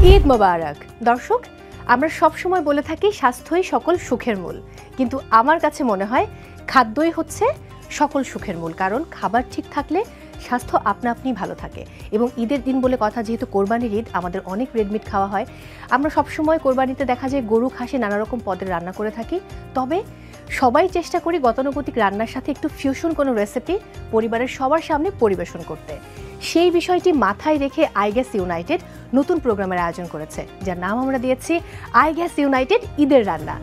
ঈদ মোবারক। দর্শক, আমরা সব সময় বলে থাকি স্বাস্থ্যই সকল সুখের মূল, কিন্তু আমার কাছে মনে হয় খাদ্যই হচ্ছে সকল সুখের মূল। কারণ খাবার ঠিক থাকলে স্বাস্থ্য আপনা আপনি ভালো থাকে। এবং ঈদের দিন বলে কথা, যেহেতু কোরবানির ঈদ, আমাদের অনেক রেডমিট খাওয়া হয়। আমরা সবসময় কোরবানিতে দেখা যায় গরু, খাসি নানা রকম পদের রান্না করে থাকি। তবে সবাই চেষ্টা করি গতানুগতিক রান্নার সাথে একটু ফিউশন কোনো রেসিপি পরিবারের সবার সামনে পরিবেশন করতে। সেই বিষয়টি মাথায় রেখে আই গ্যাস ইউনাইটেড নতুন প্রোগ্রামের আয়োজন করেছে, যার নাম আমরা দিয়েছি আই গ্যাস ইউনাইটেড ঈদের রান্না।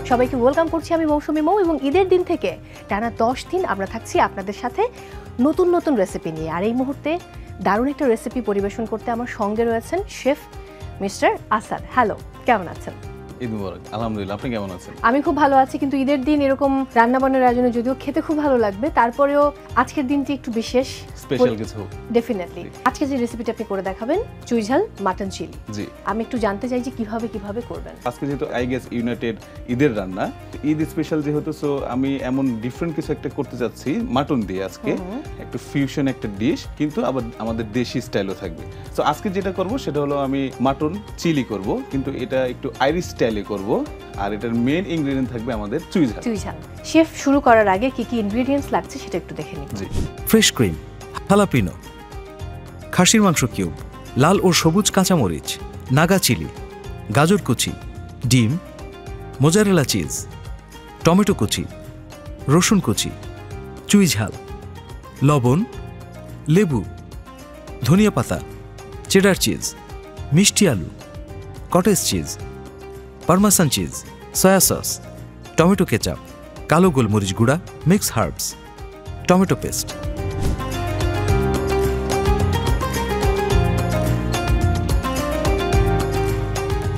সবাইকে ওয়েলকাম করছি আমি মৌসুমী মৌ, এবং ঈদের দিন থেকে টানা 10 দিন আমরা থাকছি আপনাদের সাথে নতুন নতুন রেসিপি নিয়ে। আর এই মুহূর্তে দারুণ একটা রেসিপি পরিবেশন করতে আমার সঙ্গে রয়েছেন শেফ মিস্টার আসাদ। হ্যালো, কেমন আছেন? ঈদ মোবারক। আলহামদুলিল্লাহ, আপনি কেমন আছেন? আমি খুব ভালো আছি, কিন্তু ঈদের দিন এরকম রান্নাবান্নার আয়োজনে যদিও খেতে খুব ভালো লাগবে, তারপরেও আজকের দিনটি একটু বিশেষ, স্পেশাল কিছু। ডেফিনেটলি। আজকে যে রেসিপিটা আপনি করে দেখাবেন, চুইঝাল মাটন চিলি। জি, আমি একটু জানতে চাই যে কিভাবে করবেন। আজকে যেহেতু আই গ্যাস ইউনাইটেড ঈদের রান্না, ঈদ স্পেশাল যেহেতু, সো আমি এমন ডিফারেন্ট কিছু একটা করতে যাচ্ছি মাটন দিয়ে। আজকে একটু ফিউশন একটা ডিশ, কিন্তু আবার আমাদের দেশি স্টাইলও থাকবে। সো আজকে যেটা করব সেটা হলো আমি মাটন চিলি করব, কিন্তু এটা একটু আইরিশ স্টাইলে করব। আর এটার মেইন ইনগ্রেডিয়েন্ট থাকবে আমাদের চুইঝাল। শেফ, শুরু করার আগে কি কি ইনগ্রেডিয়েন্টস লাগছে সেটা একটু দেখে নিই। জি, ফ্রেশ ক্রিম, হালাপিনো, খাসির মাংস কিউব, লাল ও সবুজ কাঁচামরিচ, নাগা চিলি, গাজর কুচি, ডিম, মোজারেলা চিজ, টমেটো কুচি, রসুন কুচি, চুইঝাল, লবণ, লেবু, ধনিয়া পাতা, চেডার চিজ, মিষ্টি আলু, cottage cheese, parmesan cheese, soya sauce, tomato ketchup, কালো গোলমরিচ গুঁড়া, মিক্স হার্বস, টমেটো পেস্ট।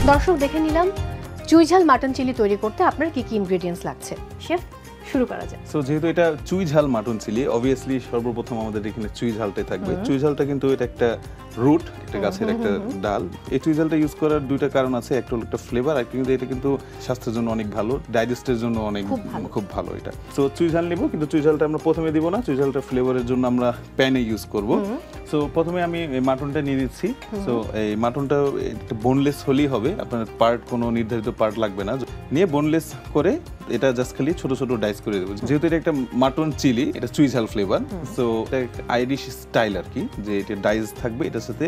দর্শক, দেখে নিলাম চুইঝাল মাটন চিলি তৈরি করতে আপনার কি কি ইনগ্রেডিয়েন্টস লাগছে। শেফ, শুরু করা যায়। সো যেহেতু এটা চুইঝাল মাটন চিলি, অবভিয়াসলি সর্বপ্রথম আমাদের এখানে চুইঝালটাই থাকবে। চুইঝালটা কিন্তু এটা একটা রুট, একটা গাছের একটা ডাল। এই চুইঝালটা ইউজ করার দুইটা কারণ আছে, একটা হলো একটা ফ্লেভার, আর কিন্তু এটা কিন্তু স্বাস্থ্যের জন্য অনেক ভালো, ডাইজেস্টের জন্য অনেক খুব ভালো এটা। সো চুইঝাল নিব, কিন্তু চুইঝালটা আমরা প্রথমে দিব না, চুইঝালটা ফ্লেভারের জন্য আমরা প্যানে ইউজ করব। সো প্রথমে আমি এই মাটনটা নিয়ে নিচ্ছি। সো এই মাটনটা একটা বোনলেস হলেই হবে, আপনার পার্ট কোনো নির্ধারিত পার্ট লাগবে না। নিয়ে বোনলেস করে এটা জাস্ট খালি ছোট ছোট ডাইস করে দেবো। যেহেতু এটা একটা মাটন চিলি, এটা চুইঝাল ফ্লেভার, সো এটা আইরিশ স্টাইল আর কি, যে এটা ডাইস থাকবে। এটার সাথে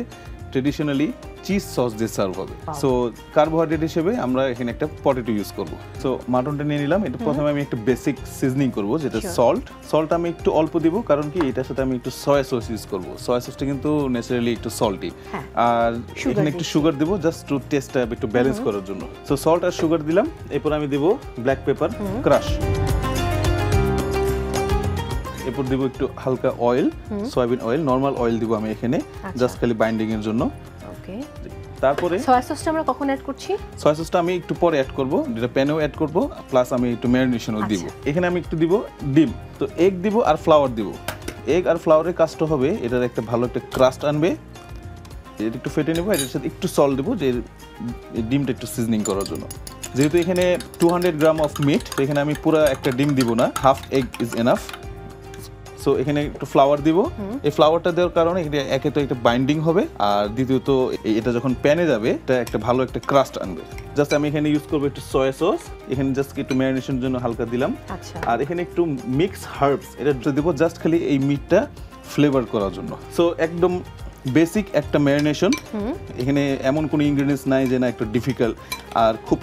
ট্রেডিশনালি চিজ সস দিয়ে সার্ভ হবে। সো কার্বোহাইড্রেট হিসেবে আমরা এখানে একটা পটেটো ইউজ করব। সো মাটনটা নিয়ে নিলাম। এটা প্রথমে আমি একটা বেসিক সিজনিং করব, যেটা সল্ট আমি একটু অল্প দিব, কারণ কি এটার সাথে আমি একটু সয়া সস ইউজ করব। সয়া সসটা কিন্তু ন্যাচারালি একটু সল্টি, আর এখানে একটু সুগার দিব জাস্ট টু টেস্টটা একটু ব্যালেন্স করার জন্য। সো সল্ট আর সুগার দিলাম। এরপর আমি দিব ব্ল্যাক পেপার ক্রাশ। এরপর দিব একটু হালকা oil, soybean oil, normal oil দিব আমি এখানে, জাস্ট খালি বাইন্ডিং এর জন্য। ওকে, তারপরে সয়া সসটা আমরা কখন অ্যাড করছি? সয়া সসটা আমি একটু পরে অ্যাড করব, যেটা প্যানেও অ্যাড করব, প্লাস আমি একটু ম্যারিনেশনও দিব। এখানে আমি একটু দিব ডিম, তো এগ দিব আর ফ্লাওয়ার দিব। এগ আর ফ্লাওয়ারের কাজটা হবে এটার একটা ভালো একটা ক্রাস্ট আনবে। এটা একটু ফেটে নেব, এটার সাথে একটু সল্ট দেবো, যে ডিমটা একটু সিজনিং করার জন্য। যেহেতু এখানে 200 গ্রাম অফ মিট, এখানে আমি পুরো একটা ডিম দিব না, half egg is enough. So এখানে একটু ফ্লাওয়ার দিব। এই ফ্লাওয়ারটা দেওয়ার কারণে একে তো একটা বাইন্ডিং হবে, আর দ্বিতীয়ত এটা যখন প্যানে যাবে এটা একটা ভালো একটা ক্রাস্ট আনবে। জাস্ট আমি এখানে ইউজ করবো একটু সয়া সস, এখানে জাস্ট একটু ম্যারিনেশনের জন্য হালকা দিলাম, আর এখানে একটু মিক্স হার্বস এটা দিব জাস্ট খালি এই মিটটা ফ্লেভার করার জন্য। সো একদম বেসিক একটা ম্যারিনেশন। এখানে এমন কোনো ইনগ্রেডিয়েন্টস নাই যে না একটু ডিফিকাল্ট, আর খুব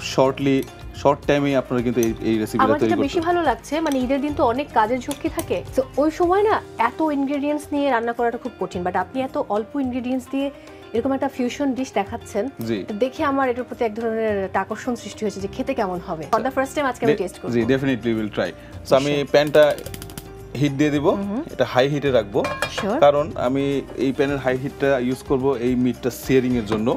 শর্ট টাইমে আপনারা কিন্তু এই রেসিপিটা তৈরি করতে। আমার বেশি ভালো লাগছে, মানে ঈদের দিন তো অনেক কাজের ঝুঁকি থাকে, তো ওই সময় না এত ইনগ্রেডিয়েন্টস নিয়ে রান্না করাটা খুব কঠিন, বাট আপনি এত অল্প ইনগ্রেডিয়েন্টস দিয়ে এরকম একটা ফিউশন ডিশ দেখাচ্ছেন, দেখে আমার এটার প্রতি এক ধরনের আকর্ষণ সৃষ্টি হয়েছে যে খেতে কেমন হবে। ফর দ্য ফার্স্ট টাইম আজকে আমি টেস্ট করব। জি, ডেফিনেটলি উইল ট্রাই। সো আমি প্যানটা হিট দিয়ে দিব, এটা হাই হিটে রাখবো, কারণ আমি এই প্যানের হাই হিটটা ইউজ করব এই মিটটা সিয়ারিং এর জন্য।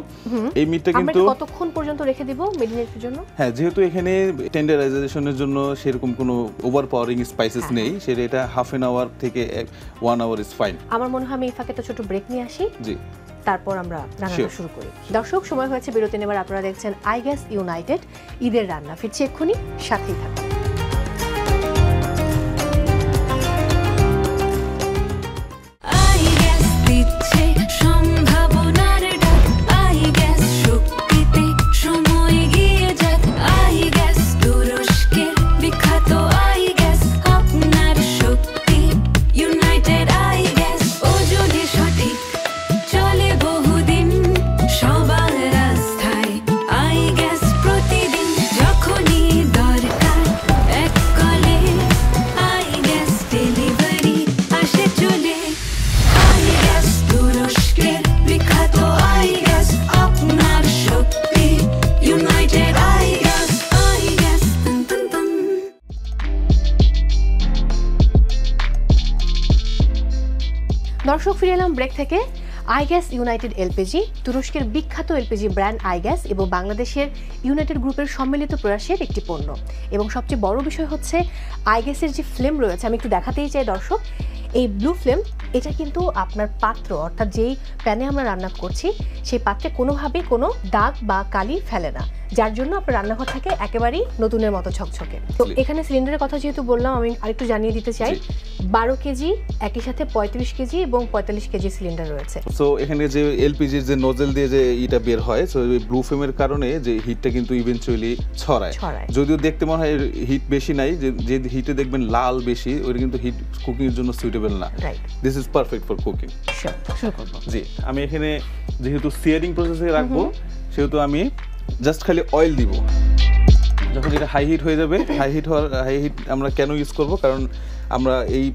এই মিটটা কিন্তু আমরা কতক্ষণ পর্যন্ত রেখে দিব মেরিনেটের জন্য? হ্যাঁ, যেহেতু এখানে টেন্ডারাইজেশনের জন্য সেরকম কোনো ওভারপাওয়ারিং স্পাইসেস নেই, সেটা এটা হাফ এন আওয়ার থেকে 1 আওয়ার ইজ ফাইন। আমার মনে হয় আমি এই ফাঁকে একটা ছোট ব্রেক নিয়ে আসি। জি, তারপর আমরা রান্নাটা শুরু করি। দর্শক, সময় হয়েছে বিরতি নেবার। আপনারা দেখছেন আই গ্যাস ইউনাইটেড ঈদের রান্না। ফিরছি এক্ষুনি, সাথেই থাকুন। দর্শক, ফিরে এলাম ব্রেক থেকে। আইগ্যাস ইউনাইটেড এলপিজি তুরস্কের বিখ্যাত এলপিজি ব্র্যান্ড আইগ্যাস এবং বাংলাদেশের ইউনাইটেড গ্রুপের সম্মিলিত প্রয়াসের একটি পণ্য। এবং সবচেয়ে বড় বিষয় হচ্ছে আইগ্যাসের যে ফ্লেম রয়েছে, আমি একটু দেখাতেই চাই দর্শক, এই ব্লু ফ্লেম, এটা কিন্তু আপনার পাত্র অর্থাৎ যেই প্যানে আমরা রান্না করছি সেই পাত্রে কোনোভাবেই কোনো দাগ বা কালি ফেলে না, যার জন্য আপনার রান্নাঘর থাকে একেবারেই নতুনের মতো ঝকঝকে। তো এখানে সিলিন্ডারের কথা যেহেতু বললাম, আমি আরেকটু জানিয়ে দিতে চাই 12 কেজি, একই সাথে 35 কেজি এবং 45 কেজি সিলিন্ডার রয়েছে। সো এখানে যে এলপিজির যে নোজেল দিয়ে যে এটা বের হয়, সো এই ব্লু ফ্লেমের কারণে যে হিটটা কিন্তু ইভেন্চুয়ালি ছড়ায়। যদিও দেখতে মনে হয় হিট বেশি নাই, যে হিটে দেখবেন লাল বেশি, ওইটা কিন্তু হিট কুকিং এর জন্য সুইটেবল না। This is perfect for cooking. শুরু করব। জি, আমি এখানে যেহেতু সিয়ারিং প্রসেসে রাখবো, সেহেতু আমি জাস্ট খালি অয়েল দিব। যখন এটা হাই হিট হয়ে যাবে, হাই হিট আমরা কেন ইউজ করব, কারণ আমরা এই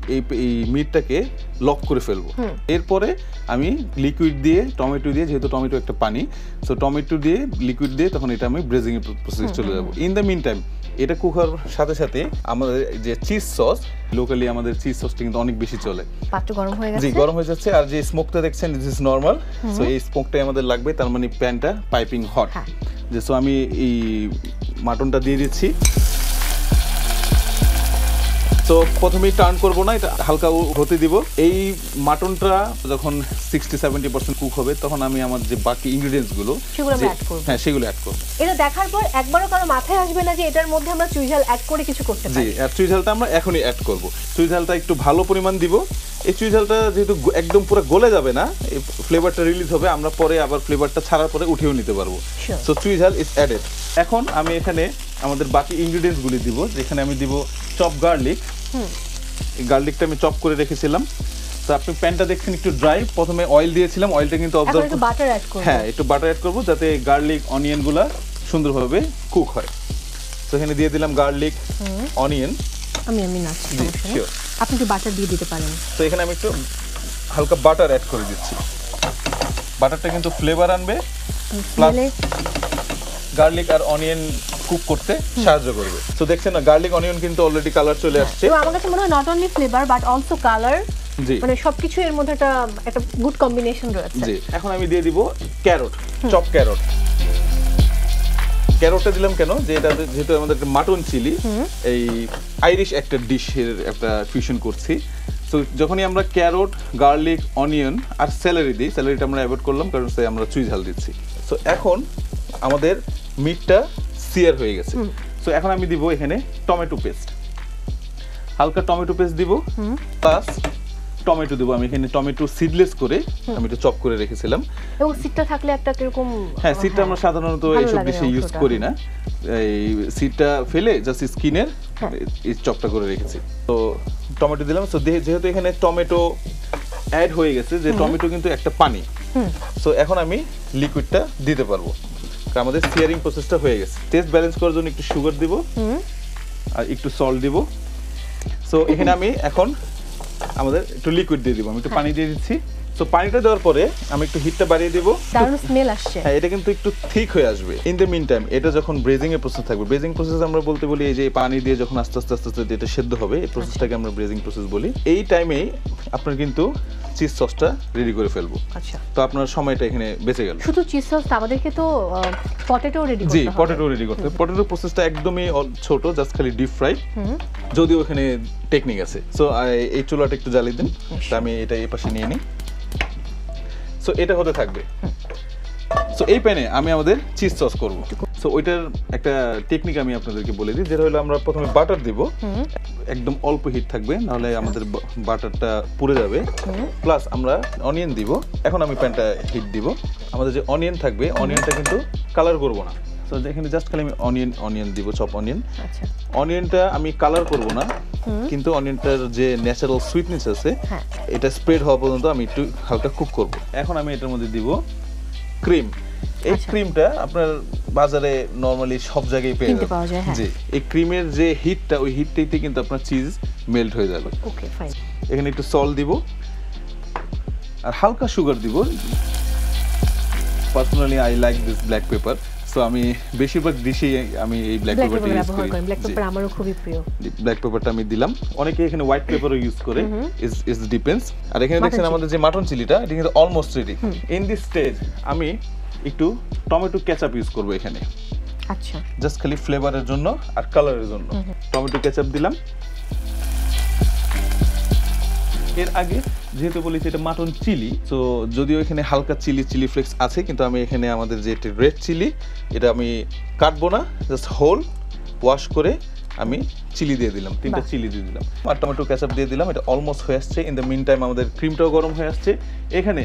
মিটটাকে লক করে ফেলবো। এরপরে আমি লিকুইড দিয়ে, টমেটো দিয়ে, যেহেতু টমেটো একটা পানি, সো টমেটো দিয়ে লিকুইড দিয়ে তখন এটা আমি ব্রেজিং এর প্রসেস চলে যাব। ইন দ্য মিন টাইম এটা কুক হওয়ার সাথে সাথে আমাদের যে চিজ সস, লোকালি আমাদের চিজ সসটা কিন্তু অনেক বেশি চলে। পাত্র গরম হয়ে গেছে। জি, গরম হয়ে যাচ্ছে। আর যে স্মোকটা দেখছেন, দিস ইজ নরমাল। সো এই স্মোকটাই আমাদের লাগবে, তার মানে প্যানটা পাইপিং হট। যে সো আমি এই মাটনটা দিয়ে দিচ্ছি। তো প্রথমেই টার্ন করবো না, এটা হালকা হতে দিব। এই মাটনটা যখন 60-70% কুক হবে, তখন আমি আমার যে বাকি ইনগ্রেডিয়েন্টস গুলো সেগুলো অ্যাড করব। হ্যাঁ, সেগুলো অ্যাড করব। এটা দেখার পর একবারও কারো মাথায় আসবে না যে এটার মধ্যে আমরা চুই ঝাল অ্যাড করে কিছু করতে পারি। জি, আর চুই ঝালটা আমরা এখনই অ্যাড করব। চুই ঝালটা একটু ভালো পরিমাণ দিব। এই চুই ঝালটা যেহেতু একদম পুরো গলে যাবে না, এই ফ্লেভারটা রিলিজ হবে, আমরা পরে আবার ফ্লেভারটা ছাড়ার পরে উঠিয়েও নিতে পারবো। সো চুই ঝাল ইজ অ্যাডেড। এখন আমি এখানে আমাদের বাকি ইনগ্রেডিয়েন্টস গুলি দিব, যেখানে আমি দিব চপ গার্লিক। এই গার্লিকটা আমি চপ করে রেখেছিলাম। তো আপনি প্যানটা দেখছেন একটু ড্রাই, প্রথমে অয়েল দিয়েছিলাম, অয়েলটা কিন্তু অবজার্ভ, একটু বাটার অ্যাড করব। হ্যাঁ, একটু বাটার অ্যাড করব যাতে গার্লিক অনিয়নগুলো সুন্দরভাবে কুক হয়। তো এখানে দিয়ে দিলাম গার্লিক, অনিয়ন। আমি নাচ্ছি, সমস্যা নেই, আপনি একটু বাটার দিয়ে দিতে পারেন। তো এখানে আমি একটু হালকা বাটার অ্যাড করে দিচ্ছি। বাটারটা কিন্তু ফ্লেভার আনবে, প্লাস গার্লিক আর অনিয়ন কুক করতে সাহায্য করবে। তো দেখছেন না, গার্লিক অনিয়ন কিন্তু অলরেডি কালার চলে আসছে। এবং আমার কাছে মনে হয় not only flavour but also colour, জি, মানে সবকিছু এর মধ্যে একটা গুড কম্বিনেশন রয়েছে। জি, এখন আমি দিয়ে দিব ক্যারট, চপ ক্যারট। ক্যারটটা দিলাম কেন, যে এটা যেহেতু আমাদের মাটন চিলি, এই আইরিশ একটা ডিশের একটা ফিউশন করছি। তো যখনই আমরা ক্যারট, গার্লিক, অনিয়ন আর স্যালারি দিই, স্যালারিটা আমরা অ্যাভয়েড করলাম কারণ আমরা চুই ঝাল দিচ্ছি। তো এখন আমাদের মিটটা সিয়ার হয়ে গেছে। সো এখন আমি দিব এখানে টমেটো পেস্ট, হালকা টমেটো পেস্ট দিব, প্লাস টমেটো দেবো। আমি এখানে টমেটো সিডলেস করে আমি একটু চপ করে রেখেছিলাম। এবং সিডটা থাকলে একটা কিরকম, হ্যাঁ, সিডটা আমরা সাধারণত এইসব ডিশে ইউজ করি না, এই সিডটা ফেলে জাস্ট স্কিনের এই চপটা করে রেখেছি। তো টমেটো দিলাম। সো যেহেতু এখানে টমেটো অ্যাড হয়ে গেছে, যে টমেটো কিন্তু একটা পানি, সো এখন আমি লিকুইডটা দিতে পারবো, কারণ আমাদের সিয়ারিং প্রসেসটা হয়ে গেছে। টেস্ট ব্যালেন্স করার জন্য একটু সুগার দিব আর একটু সল্ট দিব। সো এখানে আমি এখন আমাদের একটু লিকুইড দিয়ে দিব, আমি একটু পানি দিয়ে দিচ্ছি। তো পানিটা দেওয়ার পরে আমি একটু হিটটা বাড়িয়ে দিব, দারুণ স্মেল আসছে। হ্যাঁ, এটা কিন্তু একটু থিক হয়ে আসবে। ইন দ্য মিন টাইম এটা যখন ব্রেজিং এর প্রসেস থাকবে, ব্রেজিং প্রসেস আমরা বলতে বলি এই যে পানি দিয়ে যখন আস্তে আস্তে আস্তে আস্তে এটা সেদ্ধ হবে, এই প্রসেসটাকে আমরা ব্রেজিং প্রসেস বলি। এই টাইমেই আপনার কিন্তু চিজ সসটা রেডি করে ফেলবো। আচ্ছা, তো আপনার সময়টা এখানে বেঁচে গেল। শুধু চিজ সস, আমাদেরকে তো পটেটো রেডি করতে হবে। জি, পটেটো রেডি করতে হবে। পটেটো প্রসেসটা একদমই ছোট, জাস্ট খালি ডিপ ফ্রাই, যদিও এখানে টেকনিক আছে। সো এই চুলাটা একটু জ্বালিয়ে দিন, আমি এটা এই পাশে নিয়ে নিই। সো এটা হতে থাকবে। সো এই প্যানে আমি আমাদের চিজ সস করব। সো ওইটার একটা টেকনিক আমি আপনাদেরকে বলে দিই, যেটা হলো আমরা প্রথমে বাটার দিব, একদম অল্প হিট থাকবে, নাহলে আমাদের বাটারটা পুড়ে যাবে। প্লাস আমরা অনিয়ন দিব। এখন আমি প্যানটা হিট দিব। আমাদের যে অনিয়ন থাকবে, অনিয়নটা কিন্তু কালার করব না। সো এখানে জাস্ট খালি আমি অনিয়ন দিব, চপ অনিয়ন। আচ্ছা, অনিয়নটা আমি কালার করব না, কিন্তু অনিয়নটার যে ন্যাচারাল সুইটনেস আছে, এটা স্প্রেড হওয়া পর্যন্ত আমি একটু হালকা কুক করব। এখন আমি এটার মধ্যে দিব ক্রিম। এই ক্রিমটা আপনার বাজারে নরমালি সব জায়গায় পেয়ে যাবেন। জি, এই ক্রিমের যে হিটটা, ওই হিটটাইতে কিন্তু আপনার চিজ মেল্ট হয়ে যাবে। ওকে, ফাইন। এখানে একটু সল্ট দিব আর হালকা সুগার দিব। Personally I like this black pepper, so আমি বেশিরভাগ ডিশেই আমি এই ব্ল্যাক পেপারটা ইউজ করি। ব্ল্যাক পেপার আমারও খুবই প্রিয়। ব্ল্যাক পেপারটা আমি দিলাম, অনেকে এখানে হোয়াইট পেপারও ইউজ করে, ইজ ডিপেন্ডস। আর এখানে দেখছেন আমাদের যে মাটন চিলিটা, এটা কিন্তু almost ready. In this stage আমি একটু টমেটো কেচাপ ইউজ করব এখানে। আচ্ছা, জাস্ট খালি ফ্লেভারের জন্য আর কালারের জন্য টমেটো কেচাপ দিলাম। এর আগে যেহেতু বলেছি এটা মাটন চিলি, তো যদিও এখানে হালকা চিলি ফ্লেক্স আছে, কিন্তু আমি এখানে আমাদের যে রেড চিলি, এটা আমি কাটবো না, জাস্ট হোল ওয়াশ করে আমি চিলি দিয়ে দিলাম, 3টা চিলি দিয়ে দিলাম আর টমেটো কেচাপ দিয়ে দিলাম। এটা অলমোস্ট হয়ে আসছে। ইন দ্য মিন টাইম আমাদের ক্রিমটাও গরম হয়ে আসছে। এখানে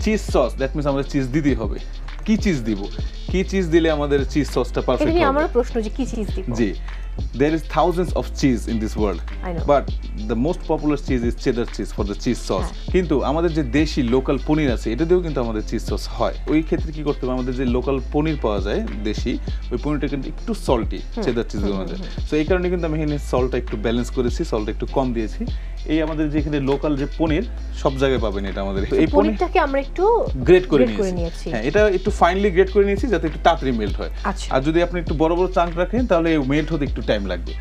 চিজ সস, দ্যাট মিন্স আমাদের চিজ দিতেই হবে। কি চিজ দিব, কি চিজ দিলে আমাদের চিজ সসটা পারফেক্ট হবে? আমারও প্রশ্ন যে কি চিজ দিব। জি, there is thousands of cheese in this world, but the most popular cheese is cheddar cheese for the cheese sauce. কিন্তু আমাদের যে দেশি লোকাল পনির আছে, এটা দিয়েও কিন্তু আমাদের চিজ সস হয়। ওই ক্ষেত্রে কি করতে হবে, আমাদের যে লোকাল পনির পাওয়া যায় দেশি, ওই পনিরটা কিন্তু একটু সল্টি চেদার চিজের মধ্যে। সো এই কারণে কিন্তু আমি এখানে সল্টটা একটু ব্যালেন্স করেছি, সল্টটা একটু কম দিয়েছি। এই আমাদের যেখানে লোকাল যে পনির সব জায়গায় পাবেন এটা আমাদের। এই পনিরটাকে আমরা একটু গ্রেট করে নিয়েছি। হ্যাঁ, এটা একটু ফাইনলি গ্রেট করে নিয়েছি যাতে একটু তাড়াতাড়ি মেল্ট হয়। আর যদি আপনি একটু বড় বড় চাঙ্ক রাখেন তাহলে মেল্ট হতে একটু টাইম লাগবে।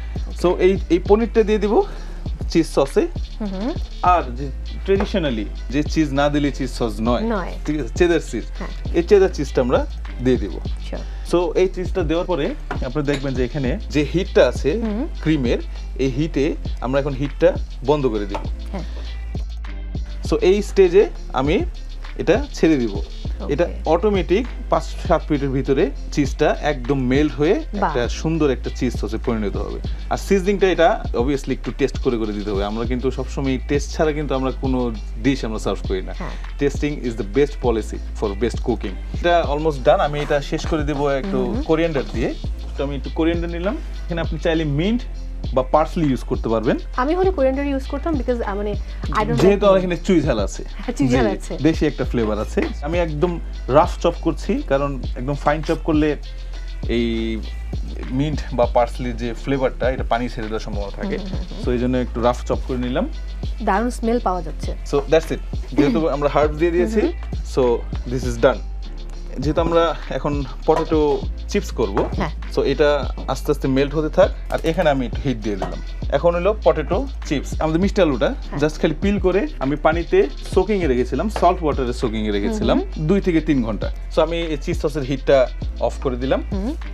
সো এই পনিরটা দিয়ে দিব চিজ সসে। আর যে ট্রেডিশনালি যে চিজ না দিলে চিজ সস নয়, ঠিক আছে, চেদার চিজ, এই চেদার চিজটা আমরা দিয়ে দিব। সো এই চিজটা দেওয়ার পরে আপনি দেখবেন যে এখানে যে হিটটা আছে ক্রিমের, এই হিটে আমরা এখন হিটটা বন্ধ করে দিব। সো এই স্টেজে আমি এটা ছেড়ে দিব। এটা অটোমেটিক 5-7 মিনিটের ভিতরে চিজটা একদম মেল্ট হয়ে একটা সুন্দর একটা চিজ সসে পরিণত হবে। আর সিজনিংটা এটা অবভিয়াসলি একটু টেস্ট করে দিতে হবে। আমরা কিন্তু সবসময় টেস্ট ছাড়া কিন্তু আমরা কোনো ডিশ আমরা সার্ভ করি না। Testing is the best policy for best cooking. এটা অলমোস্ট ডান। আমি এটা শেষ করে দেবো একটু কোরিয়ান্ডার দিয়ে। তো আমি একটু কোরিয়ান্ডার নিলাম। এখানে আপনি চাইলে মিন্ট বা পার্সলি ইউজ করতে পারবেন। আমি হলে কোরিয়ান্ডার ইউজ করতাম বিকজ মানে আই ডোন্ট যেহেতু আমার এখানে চুই ঝাল আছে, দেশি একটা ফ্লেভার আছে। আমি একদম রাফ চপ করছি, কারণ একদম ফাইন চপ করলে এই মিন্ট বা পার্সলির যে ফ্লেভারটা এটা পানি ছেড়ে দেওয়ার সম্ভাবনা থাকে। সো এই জন্য একটু রাফ চপ করে নিলাম। দারুণ স্মেল পাওয়া যাচ্ছে। So that's it. যেহেতু আমরা হার্বস দিয়ে দিয়েছি, সো দিস ইজ ডান। যেহেতু আমরা এখন পটেটো চিপস করব, সো এটা আস্তে আস্তে মেল্ট হতে থাক। আর এখানে আমি একটু হিট দিয়ে দিলাম। এখন হলো পটেটো চিপস। আমাদের মিষ্টি আলুটা জাস্ট খালি পিল করে আমি পানিতে সোকিং এ রেখেছিলাম, সল্ট ওয়াটারে সোকিং এ রেখেছিলাম 2 থেকে 3 ঘন্টা। সো আমি এই চিজ সসের হিটটা অফ করে দিলাম।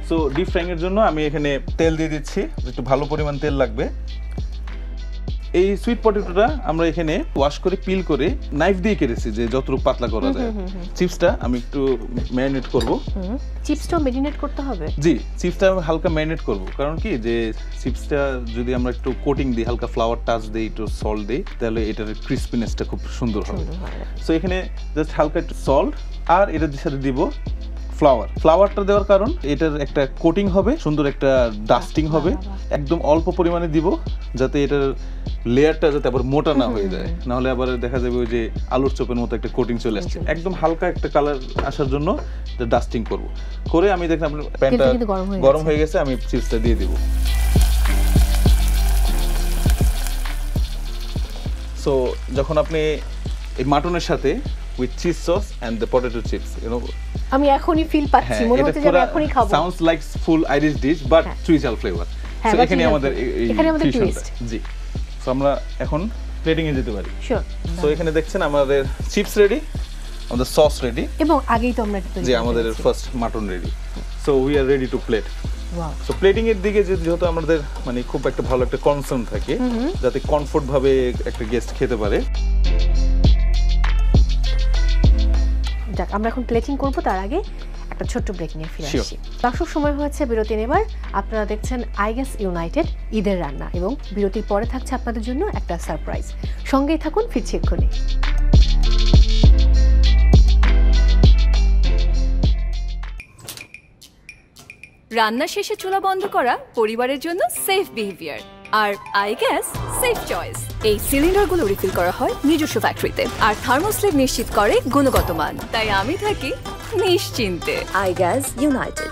সো ডিপ ফ্রাইং এর জন্য আমি এখানে তেল দিয়ে দিচ্ছি, একটু ভালো পরিমাণ তেল লাগবে। এই সুইট পটেটোটা আমরা এখানে ওয়াশ করে পিল করে নাইফ দিয়ে কেটেছি যে যতটুকু পাতলা করা যায়। চিপসটা আমি একটু ম্যারিনেট করব। চিপসটাও ম্যারিনেট করতে হবে? জি, চিপসটা হালকা ম্যারিনেট করব। কারণ কি, যে চিপসটা যদি আমরা একটু কোটিং দিই, হালকা ফ্লাওয়ার টাচ দিই, একটু সল্ট দিই, তাহলে এটার ক্রিসপিনেসটা খুব সুন্দর হবে। সো এখানে জাস্ট হালকা একটু সল্ট আর এটার সাথে দিব ফ্লাওয়ারটা দেওয়ার কারণ এটার একটা কোটিং হবে, সুন্দর একটা ডাস্টিং হবে। একদম অল্প পরিমাণে দিব যাতে এটার লেয়ারটা যাতে আবার মোটা না হয়ে যায়, না হলে আবার দেখা যাবে ওই যে আলুর চপের মতো একটা কোটিং চলে আসছে। একদম হালকা একটা কালার আসার জন্য এটা ডাস্টিং করব। করে আমি দেখলাম আপনার প্যানটা গরম হয়ে গেছে, আমি চিপসটা দিয়ে দিব। সো যখন আপনি এই মাটনের সাথে with cheese sauce and the potato chips, you know, আমি এখনই ফিল পাচ্ছি, মনে হচ্ছে যে আমি এখনই খাবো। Sounds like full Irish dish but চুই ঝাল ফ্লেভার। সো এখানে আমাদের টুইস্ট। জি, সো আমরা এখন প্লেটিং এ যেতে পারি। শিওর। সো এখানে দেখছেন আমাদের চিপস রেডি, আমাদের সস রেডি, এবং আগেই তো আমরা জি আমাদের first mutton ready. So we are ready to plate. So plating এর দিকে যেহেতু আমাদের মানে খুব একটা ভালো একটা কনসার্ন থাকে যাতে কমফোর্ট ভাবে একটা গেস্ট খেতে পারে। যাক, আমরা এখন প্লেটিং করব, তার আগে একটা ছোট্ট ব্রেক নিয়ে ফিরে আসি। দর্শক, সময় হয়েছে বিরতি নেবার। আপনারা দেখছেন আইগেস ইউনাইটেড ঈদের রান্না, এবং বিরতির পরে থাকছে আপনাদের জন্য একটা সারপ্রাইজ। সঙ্গেই থাকুন, ফিরছি এক্ষুনি। রান্না শেষে চুলা বন্ধ করা পরিবারের জন্য সেফ বিহেভিয়ার, আর আই গ্যাস সেফ চয়েস। এই সিলিন্ডারগুলো রিফিল করা হয় নিজস্ব ফ্যাক্টরিতে, আর থার্মোস্টেট নিশ্চিত করে গুণগত মান। তাই আমি থাকি নিশ্চিন্তে। I gas United.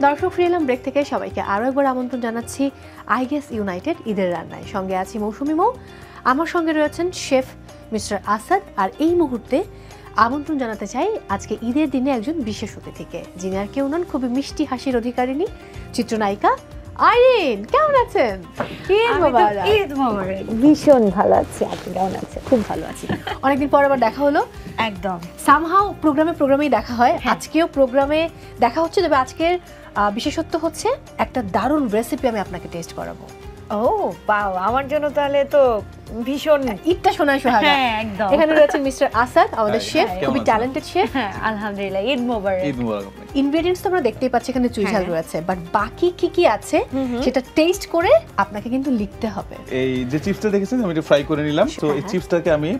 দর্শক, ফিরে এলাম ব্রেক থেকে। সবাইকে আরও একবার আমন্ত্রণ জানাচ্ছি আইগেস ইউনাইটেড ঈদের রান্নায়। সঙ্গে আছি মৌসুমি মৌ, আমার সঙ্গে রয়েছেন শেফ মিস্টার আসাদ। আর এই মুহূর্তে আমন্ত্রণ জানাতে চাই আজকে ঈদের দিনে একজন বিশেষ অতিথিকে, যিনি আর কেউ নন, খুবই মিষ্টি হাসির অধিকারিণী চিত্রনায়িকা আইরিন। কেমন আছেন? ঈদ মোবারক। ভীষণ ভালো আছি। আপনি কেমন আছেন? খুব ভালো আছি। অনেকদিন পর আবার দেখা হলো। একদম সামহাও প্রোগ্রামেই দেখা হয়, আজকেও প্রোগ্রামে দেখা হচ্ছে। তবে আজকের বিশেষত্ব হচ্ছে একটা দারুণ রেসিপি আমি আপনাকে টেস্ট করাবো। ও বাও, আমার জন্য তাহলে তো ভীষণ ঈদটা শোনায় সোহাগা। হ্যাঁ একদম। এখানে রয়েছে মিস্টার আসাদ, আমাদের শেফ, খুবই ট্যালেন্টেড শেফ। হ্যাঁ আলহামদুলিল্লাহ, ঈদ মোবারক। ঈদ মোবারক। ইনগ্রেডিয়েন্টস তো আমরা দেখতেই পাচ্ছি, এখানে চুই ঝাল রয়েছে, বাট বাকি কি কি আছে সেটা টেস্ট করে আপনাকে কিন্তু লিখতে হবে। এই যে চিপসটা দেখেছেন আমি এটা ফ্রাই করে নিলাম। তো এই চিপসটাকে আমি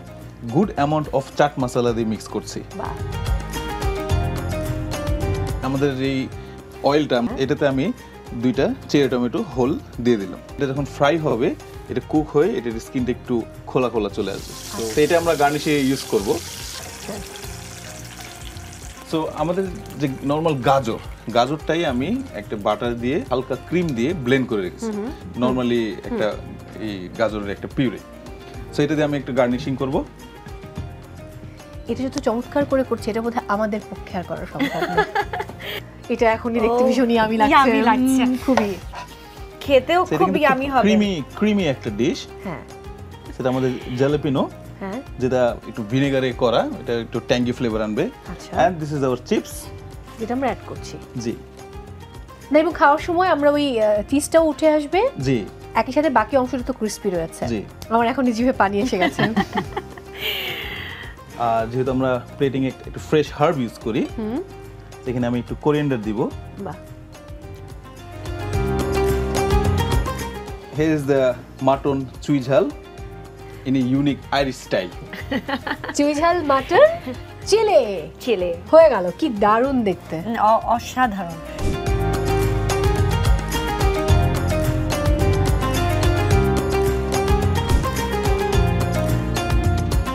good amount of chaat masala দিয়ে মিক্স করছি। আমাদের এই অয়েলটা, এটাতে আমি 2টা চেরি টমেটো হোল দিয়ে দিলাম। এটা যখন ফ্রাই হবে, এটা কুক হয়ে এটার স্কিনটা একটু খোলা খোলা চলে আসবে। তো এটা আমরা গার্নিশে ইউজ করব। সো আমাদের যে নর্মাল গাজরটাই আমি একটা বাটার দিয়ে হালকা ক্রিম দিয়ে ব্লেন্ড করে রেখেছি। নর্মালি একটা এই গাজরের একটা পিউরে। সো এটা দিয়ে আমি একটু গার্নিশিং করব। এটা যত চমৎকার করে করছে, এটা বোধহয় আমাদের পক্ষে আর করা সম্ভব না। এটা এখনই দেখতে ভীষণ ইয়ামি লাগছে, খুবই খেতেও খুব ইয়ামি হবে। ক্রিমি একটা ডিশ। হ্যাঁ, সেটা আমাদের জ্যালাপিনো, হ্যাঁ, যেটা একটু ভিনেগারে করা, এটা একটু ট্যাঙ্গি ফ্লেভার আনবে। আচ্ছা, and this is our chips, যেটা আমরা অ্যাড করছি। জি না, এবং খাওয়ার সময় আমরা ওই চিজটাও উঠে আসবে। জি, একই সাথে বাকি অংশটা তো ক্রিস্পি রয়েছে। জি, আমার এখন জিভে পানি এসে গেছে। আর যেহেতু আমরা প্লেটিং এ একটু ফ্রেশ হার্ব ইউজ করি, এখানে আমি একটু কোরিয়েন্ডার দিব। বাহ। Here is the mutton চুই ঝাল in a unique Irish style. চুই ঝাল মাটন চিলে হয়ে গেল, কি দারুণ দেখতে, অসাধারণ।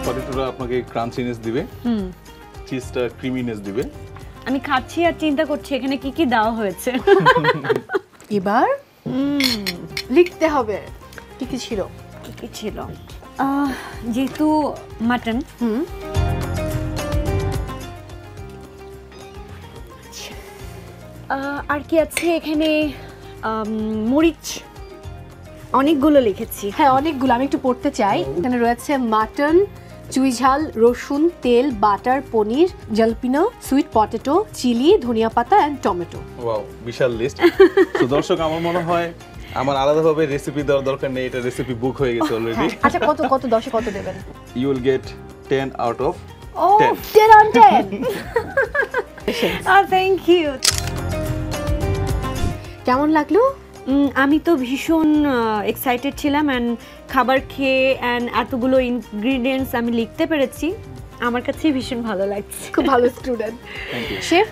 পটেটোটা আপনাকে ক্রাঞ্চিনেস দিবে, চিজটা ক্রিমিনেস দিবে। আমি খাচ্ছি আর চিন্তা করছি এখানে কি কি দেওয়া হয়েছে। এবার লিখতে হবে কি কি ছিল। যেহেতু মাটন, আর কি আছে এখানে? মরিচ অনেকগুলো লিখেছি। হ্যাঁ, অনেকগুলো, আমি একটু পড়তে চাই। এখানে রয়েছে মাটন, চুই ঝাল, রসুন, তেল, butter, paneer, jalapeno, sweet potato, chilli, ধনিয়া পাতা এন্ড টমেটো। ওয়াও, বিশাল লিস্ট। তো দর্শক, আমার মনে হয় আমার আলাদাভাবে রেসিপি দেওয়ার দরকার নেই, এটা রেসিপি বুক হয়ে গেছে অলরেডি। আচ্ছা, কত 10-এ কত দেবেন? You will get 10 out of 10. 10 on 10। Thank you. কেমন লাগলো? আমি তো ভীষণ এক্সাইটেড ছিলাম, অ্যান্ড খাবার খেয়ে অ্যান্ড এতগুলো ইনগ্রিডিয়েন্টস আমি লিখতে পেরেছি, আমার কাছে ভীষণ ভালো লাগছে। খুব ভালো স্টুডেন্ট। শেফ,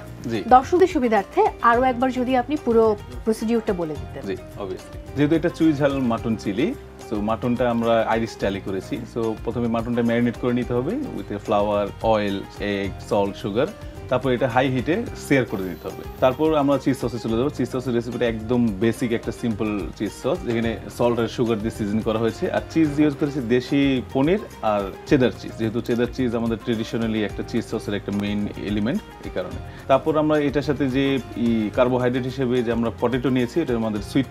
দর্শকদের সুবিধার্থে আরো একবার যদি আপনি পুরো প্রসিডিউরটা বলে দিতেন। জি, অবভিয়াসলি। যেহেতু এটা চুই ঝাল মাটন চিলি, সো মাটনটা আমরা আইরিশ স্টাইলে করেছি। সো প্রথমে মাটনটা ম্যারিনেট করে নিতে হবে with flower, oil, egg, salt, sugar. তারপর এটা হাই হিটে সেয়ার করে দিতে হবে। তারপর আমরা চিজ সসে চলে যাবো। চিজ সসের রেসিপিটা একদম বেসিক একটা সিম্পল চিজ সস, যেখানে সল্ট আর সুগার দিয়ে সিজন করা হয়েছে। আর চিজ ইউজ করেছি দেশি পনির আর চেদার চিজ, যেহেতু চেদার চিজ আমাদের ট্রেডিশনালি একটা চিজ সসের একটা মেইন এলিমেন্ট, এই কারণে। তারপর আমরা এটার সাথে যে কার্বোহাইড্রেট হিসেবে যে আমরা পটেটো নিয়েছি, এটা আমাদের সুইট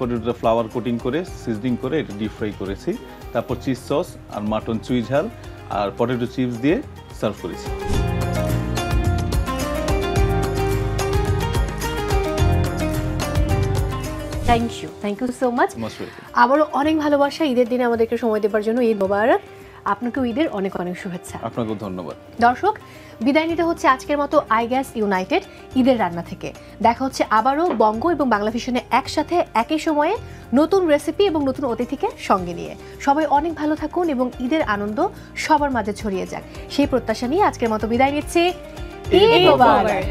পটেটোটা ফ্লাওয়ার কোটিং করে সিজনিং করে এটা ডিপ ফ্রাই করেছি। তারপর চিজ সস আর মাটন চুই ঝাল আর পটেটো চিপস দিয়ে সার্ভ করেছি। Thank you so much. আবারও অনেক ভালোবাসা ঈদের দিনে আমাদেরকে সময় দেওয়ার জন্য। ঈদ মোবারক। আপনাকেও ঈদের অনেক অনেক শুভেচ্ছা। আপনাকেও ধন্যবাদ। দর্শক, বিদায় নিতে হচ্ছে আজকের মতো আই গ্যাস ইউনাইটেড ঈদের রান্না থেকে। দেখা হচ্ছে আবারও বঙ্গ এবং বাংলা ভিশনে একসাথে একই সময়ে নতুন রেসিপি এবং নতুন অতিথিকে সঙ্গে নিয়ে। সবাই অনেক ভালো থাকুন এবং ঈদের আনন্দ সবার মাঝে ছড়িয়ে যাক, সেই প্রত্যাশা নিয়ে আজকের মতো বিদায় নিচ্ছি। ঈদ মোবারক।